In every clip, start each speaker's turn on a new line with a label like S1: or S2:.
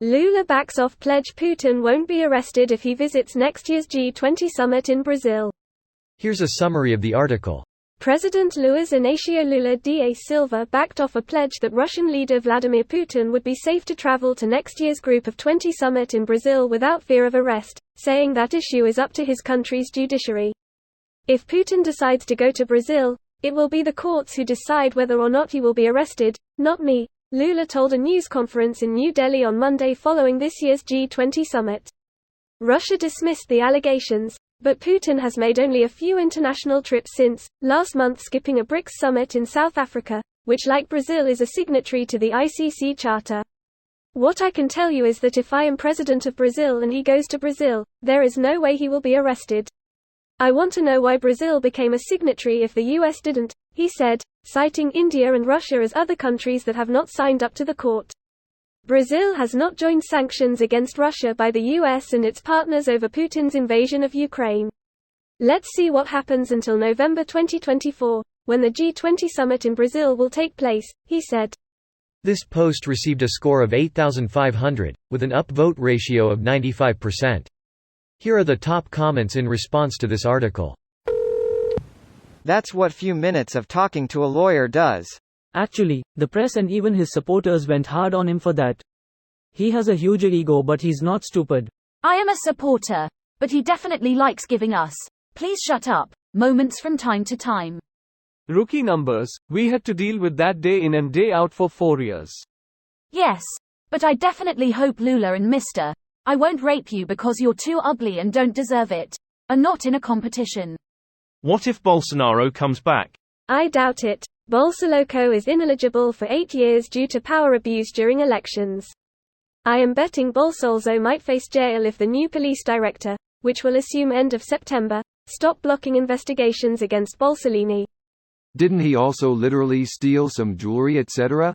S1: Lula backs off pledge Putin won't be arrested if he visits next year's G20 summit in Brazil.
S2: Here's a summary of the article.
S1: President Luiz Inácio Lula da Silva backed off a pledge that Russian leader Vladimir Putin would be safe to travel to next year's Group of 20 summit in Brazil without fear of arrest, saying that issue is up to his country's judiciary. If Putin decides to go to Brazil, it will be the courts who decide whether or not he will be arrested, not me, Lula told a news conference in New Delhi on Monday following this year's G20 summit. Russia dismissed the allegations, but Putin has made only a few international trips since, last month skipping a BRICS summit in South Africa, which like Brazil is a signatory to the ICC Charter. What I can tell you is that if I am president of Brazil and he goes to Brazil, there is no way he will be arrested. I want to know why Brazil became a signatory if the US didn't, he said, citing India and Russia as other countries that have not signed up to the court. Brazil has not joined sanctions against Russia by the US and its partners over Putin's invasion of Ukraine. Let's see what happens until November 2024, when the G20 summit in Brazil will take place, he said.
S2: This post received a score of 8,500, with an upvote ratio of 95%. Here are the top comments in response to this article.
S3: That's what few minutes of talking to a lawyer does.
S4: Actually, the press and even his supporters went hard on him for that. He has a huge ego, but he's not stupid.
S5: I am a supporter, but he definitely likes giving us, please shut up, moments from time to time.
S6: Rookie numbers, we had to deal with that day in and day out for 4 years.
S5: Yes, but I definitely hope Lula and Mr. I won't rape you because you're too ugly and don't deserve it, are not in a competition.
S7: What if Bolsonaro comes back?
S1: I doubt it. Bolsonaro is ineligible for 8 years due to power abuse during elections. I am betting Bolsonaro might face jail if the new police director, which will assume end of September, stop blocking investigations against Bolsonaro.
S8: Didn't he also literally steal some jewelry, etc.?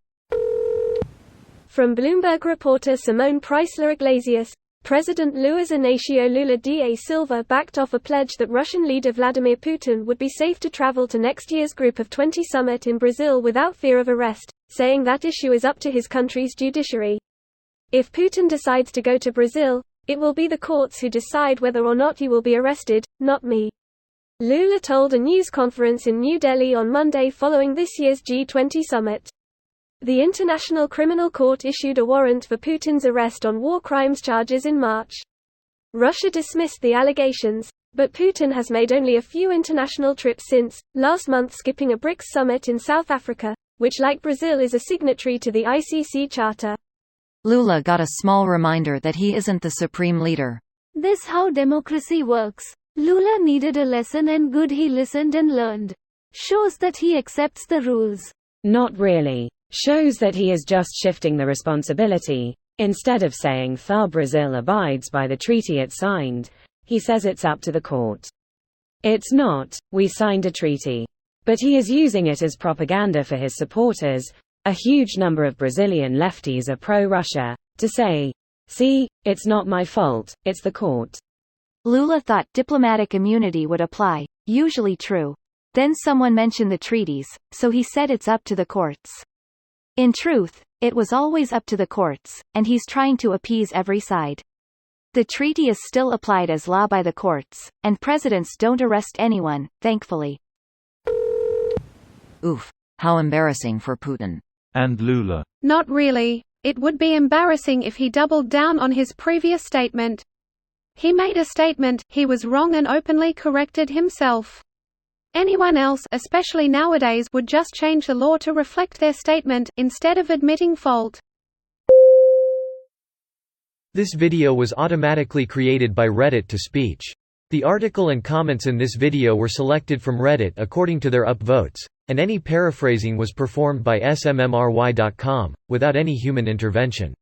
S1: From Bloomberg reporter Simone Preisler Iglesias, President Luiz Inácio Lula da Silva backed off a pledge that Russian leader Vladimir Putin would be safe to travel to next year's Group of 20 summit in Brazil without fear of arrest, saying that issue is up to his country's judiciary. If Putin decides to go to Brazil, it will be the courts who decide whether or not he will be arrested, not me. Lula told a news conference in New Delhi on Monday following this year's G20 summit. The International Criminal Court issued a warrant for Putin's arrest on war crimes charges in March. Russia dismissed the allegations, but Putin has made only a few international trips since, last month skipping a BRICS summit in South Africa, which like Brazil is a signatory to the ICC Charter.
S9: Lula got a small reminder that he isn't the supreme leader.
S10: This how democracy works. Lula needed a lesson and good he listened and learned. Shows that he accepts the rules.
S11: Not really. Shows that he is just shifting the responsibility. Instead of saying Brazil abides by the treaty it signed, he says it's up to the court. It's not, we signed a treaty. But he is using it as propaganda for his supporters. A huge number of Brazilian lefties are pro-Russia, to say, see, it's not my fault, it's the court.
S5: Lula thought diplomatic immunity would apply, usually true. Then someone mentioned the treaties, so he said it's up to the courts. In truth, it was always up to the courts, and he's trying to appease every side. The treaty is still applied as law by the courts, and presidents don't arrest anyone, thankfully.
S9: Oof. How embarrassing for Putin.
S7: And Lula.
S12: Not really. It would be embarrassing if he doubled down on his previous statement. He made a statement, he was wrong and openly corrected himself. Anyone else, especially nowadays, would just change the law to reflect their statement, instead of admitting fault.
S2: This video was automatically created by Reddit to speech. The article and comments in this video were selected from Reddit according to their upvotes, and any paraphrasing was performed by smmry.com, without any human intervention.